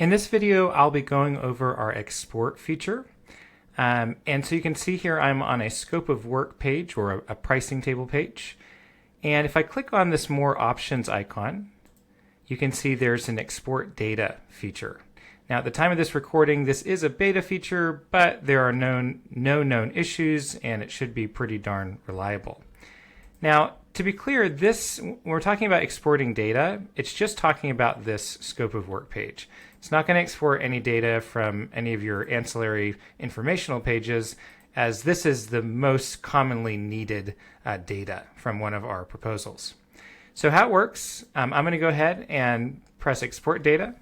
In this video, I'll be going over our export feature. And so you can see here I'm on a scope of work page or a pricing table page. And if I click on this more options icon, you can see there's an export data feature. Now at the time of this recording, this is a beta feature, but there are no known issues and it should be pretty darn reliable. Now, to be clear, when we're talking about exporting data, it's just talking about this scope of work page. It's not going to export any data from any of your ancillary informational pages, as this is the most commonly needed data from one of our proposals. So how it works, I'm going to go ahead and press export data.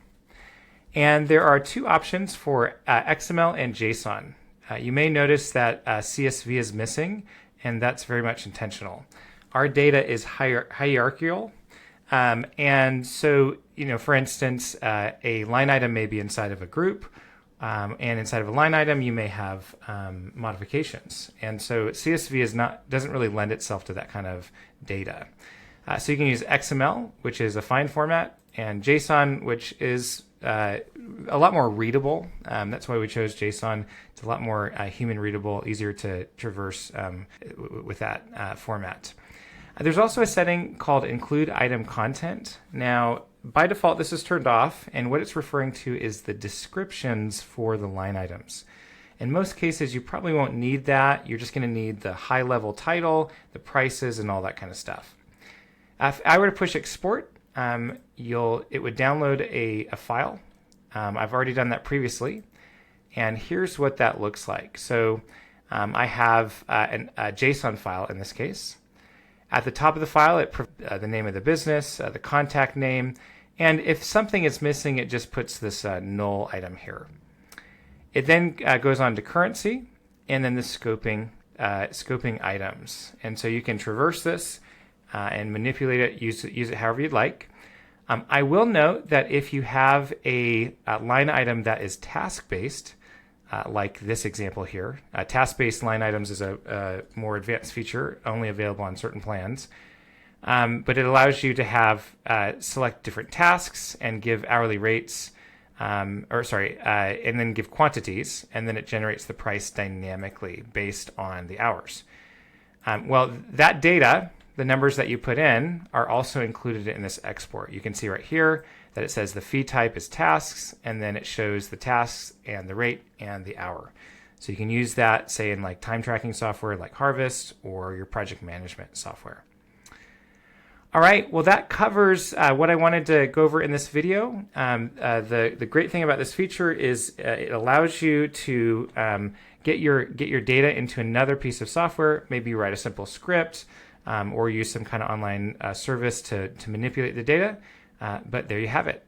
And there are two options for XML and JSON. You may notice that CSV is missing, and that's very much intentional. Our data is hierarchical, and so, for instance, a line item may be inside of a group, and inside of a line item you may have modifications, and so CSV doesn't really lend itself to that kind of data. So you can use XML, which is a fine format, and JSON, which is a lot more readable. That's why we chose JSON. It's a lot more human readable, easier to traverse with that format. There's also a setting called include item content. Now, by default, this is turned off, and what it's referring to is the descriptions for the line items. In most cases, you probably won't need that. You're just going to need the high-level title, the prices, and all that kind of stuff. If I were to push export, it would download a file. I've already done that previously, and here's what that looks like. So I have a JSON file in this case. At the top of the file, the name of the business, the contact name, and if something is missing, it just puts this null item here. It then goes on to currency, and then the scoping items. And so you can traverse this and manipulate it, use it however you'd like. I will note that if you have a line item that is task-based, like this example here, task-based line items is a more advanced feature, only available on certain plans. But it allows you to have select different tasks and give hourly rates, and then give quantities, and then it generates the price dynamically based on the hours. Well, that data, the numbers that you put in, are also included in this export. You can see right here that it says the fee type is tasks, and then it shows the tasks and the rate and the hour. So you can use that, say, in like time tracking software like Harvest or your project management software. All right, well, that covers what I wanted to go over in this video. The great thing about this feature is it allows you to get your data into another piece of software. Maybe you write a simple script or use some kind of online service to manipulate the data. But there you have it.